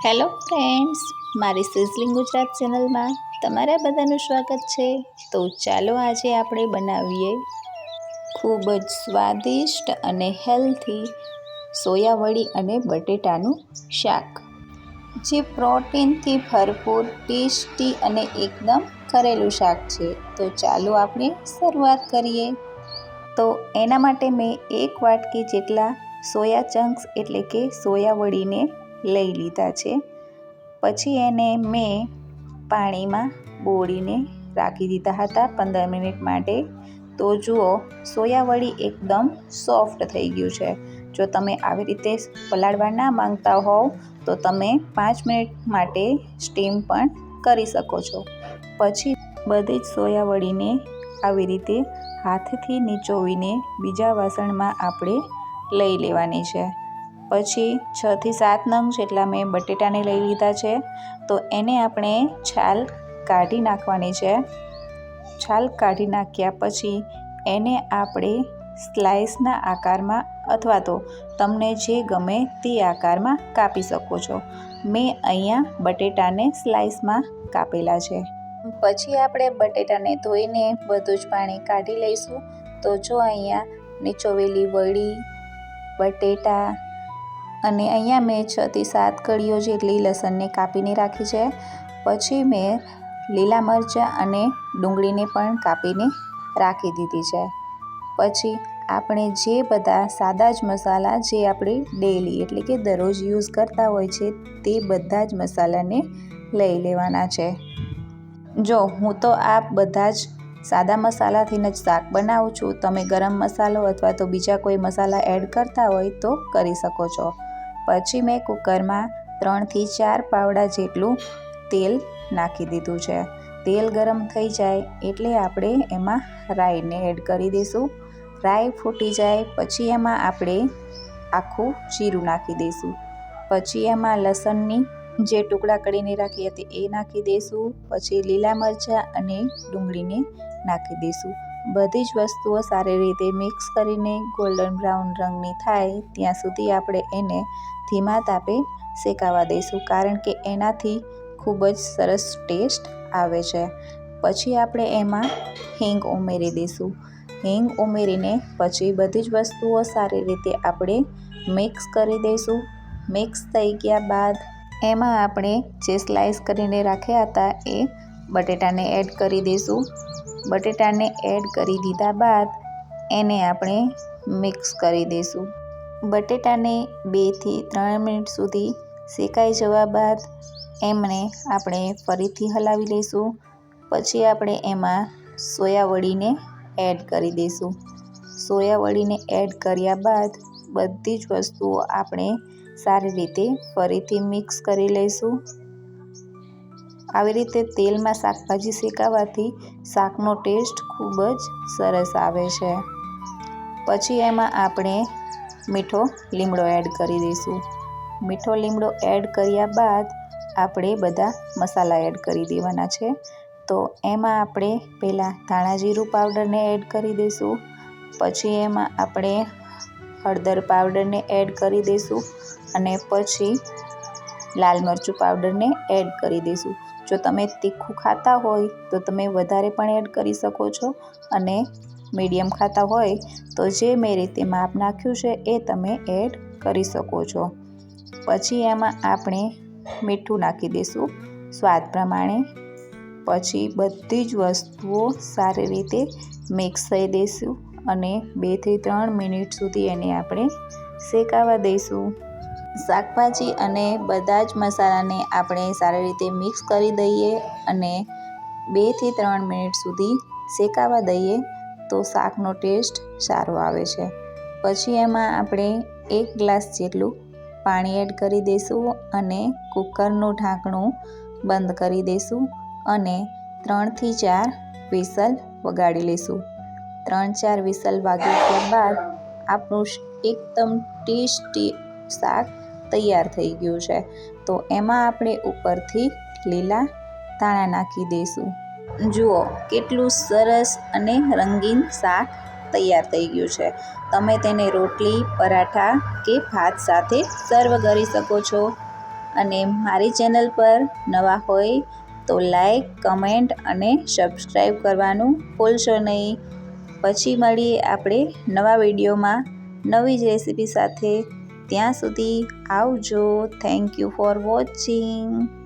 Hello friends, મારી sizzling Gujarat ચેનલમાં તમારા બધાનું સ્વાગત છે। તો ચાલો આજે આપણે બનાવીએ ખૂબ જ સ્વાદિષ્ટ અને હેલ્ધી સોયા વડી અને બટેટાનું શાક, જે પ્રોટીનથી ભરપૂર, ટેસ્ટી અને એકદમ ઘરેલું શાક છે। તો ચાલો આપણે શરૂઆત કરીએ। તો એના માટે મેં 1 વાટકી જેટલા સોયા ચંક્સ એટલે કે સોયા વડીને લઈ લીધા છે। પછી એને મેં પાણીમાં બોળીને રાખી દીધા હતા 15 મિનિટ માટે। તો જુઓ, સોયા વડી એકદમ સોફ્ટ થઈ ગયું છે। જો તમે આવી રીતે પલાળવા ના માંગતા હોવ તો તમે 5 મિનિટ માટે સ્ટીમ પણ કરી શકો છો। પછી બધી જ સોયા વડીને આવી રીતે હાથથી નીચોવીને બીજા વાસણમાં આપણે લઈ લેવાની છે। પછી 6 થી 7 નંગ જેટલા મેં બટેટાને લઈ લીધા છે। તો એને આપણે છાલ કાઢી નાખવાની છે। છાલ કાઢી નાખ્યા પછી એને આપણે સ્લાઇસના આકારમાં અથવા તો તમને જે ગમે તે આકારમાં કાપી શકો છો। મેં અહીંયા બટેટાને સ્લાઇસમાં કાપેલા છે। પછી આપણે બટેટાને ધોઈને બધું જ પાણી કાઢી લઈશું। તો જો અહીંયા નીચોવેલી વડી, બટેટા અને અહીંયા મેં 6 થી 7 કળીઓ જેટલી લસણને કાપીને રાખી છે। પછી મેં લીલા મરચાં અને ડુંગળીને પણ કાપીને રાખી દીધી છે। પછી આપણે જે બધા સાદા જ મસાલા જે આપણે ડેલી એટલે કે દરરોજ યુઝ કરતા હોય છે તે બધા જ મસાલાને લઈ લેવાના છે। જો હું તો આ બધા જ સાદા મસાલાથી જ શાક બનાવું છું। તમે ગરમ મસાલો અથવા તો બીજા કોઈ મસાલા એડ કરતા હોય તો કરી શકો છો। પછી મેં કુકરમાં 3 થી 4 પાવડા જેટલું તેલ નાખી દીધું છે। તેલ ગરમ થઈ જાય એટલે આપણે એમાં રાઈને એડ કરી દઈશું। રાઈ ફૂટી જાય પછી એમાં આપણે આખું જીરું નાખી દઈશું। પછી એમાં લસણની જે ટુકડા કરીને રાખી હતી એ નાખી દઈશું। પછી લીલા મરચાં અને ડુંગળીને નાખી દઈશું। બધી જ વસ્તુઓ સારી રીતે મિક્સ કરીને ગોલ્ડન બ્રાઉન રંગની થાય ત્યાં સુધી આપણે એને ધીમા તાપે શેકાવા દઈશું, કારણ કે એનાથી ખૂબ જ સરસ ટેસ્ટ આવે છે। પછી આપણે એમાં હિંગ ઉમેરી દઈશું। હિંગ ઉમેરીને પછી બધી જ વસ્તુઓ સારી રીતે આપણે મિક્સ કરી દઈશું। મિક્સ થઈ ગયા બાદ એમાં આપણે જે સ્લાઇસ કરીને રાખ્યા હતા એ બટેટાને એડ કરી દઈશું। બટેટાને એડ કરી દીધા બાદ એને આપણે મિક્સ કરી દઈશું। બટેટાને 2 થી 3 મિનિટ સુધી શેકાઈ જવા બાદ એમને આપણે ફરીથી હલાવી લઈશું। પછી આપણે એમાં સોયા વડીને એડ કરી દઈશું। સોયા વડીને એડ કર્યા બાદ બધી જ વસ્તુઓ આપણે સારી રીતે ફરીથી મિક્સ કરી લઈશું। આવી રીતે તેલમાં શાકભાજી શેકાવાથી શાકનો ટેસ્ટ ખૂબ જ સરસ આવે છે। પછી એમાં આપણે મીઠો લીમડો એડ કરી દઈશું। મીઠો લીમડો એડ કર્યા બાદ આપણે બધા મસાલા એડ કરી દેવાના છે। તો એમાં આપણે પહેલાં ધાણા જીરું પાવડરને એડ કરી દઈશું। પછી એમાં આપણે હળદર પાવડરને એડ કરી દઈશું અને પછી લાલ મરચું પાવડરને એડ કરી દઈશું। જો તમે તીખું ખાતા હોય તો તમે વધારે પણ એડ કરી શકો છો અને મીડિયમ ખાતા હોય તો જે મેં રીતે માપ નાખ્યું છે એ તમે એડ કરી શકો છો। પછી એમાં આપણે મીઠું નાખી દઈશું સ્વાદ પ્રમાણે। પછી બધી જ વસ્તુઓ સારી રીતે મિક્સ થઈ દઈશું અને 2 થી 3 મિનિટ સુધી એને આપણે શેકાવા દઈશું। શાકભાજી અને બધા જ મસાલાને આપણે સારી રીતે મિક્સ કરી દઈએ અને 2 થી 3 મિનિટ સુધી શેકાવા દઈએ તો શાકનો ટેસ્ટ સારો આવે છે। પછી એમાં આપણે 1 ગ્લાસ જેટલું પાણી એડ કરી દઈશું અને કુકરનું ઢાંકણું બંધ કરી દઈશું અને 3 થી 4 વિસલ વગાડી લઈશું। 3-4 વિસલ વાગી ગયા બાદ આપણું એકદમ ટેસ્ટી શાક તૈયાર થઈ ગયું છે। તો એમાં આપણે ઉપરથી લીલા ધાણા નાખી દઈશું। જુઓ કેટલું સરસ અને રંગીન શાક તૈયાર થઈ ગયું છે। તમે તેને રોટલી, પરાઠા કે ભાત સાથે સર્વ કરી શકો છો અને મારી ચેનલ પર નવા હોય તો લાઈક, કમેન્ટ અને સબસ્ક્રાઈબ કરવાનું ભૂલશો નહીં. પછી મળીએ આપણે નવા વિડીયોમાં નવી જ રેસીપી સાથે. ત્યાં સુધી આવજો. Thank you for watching.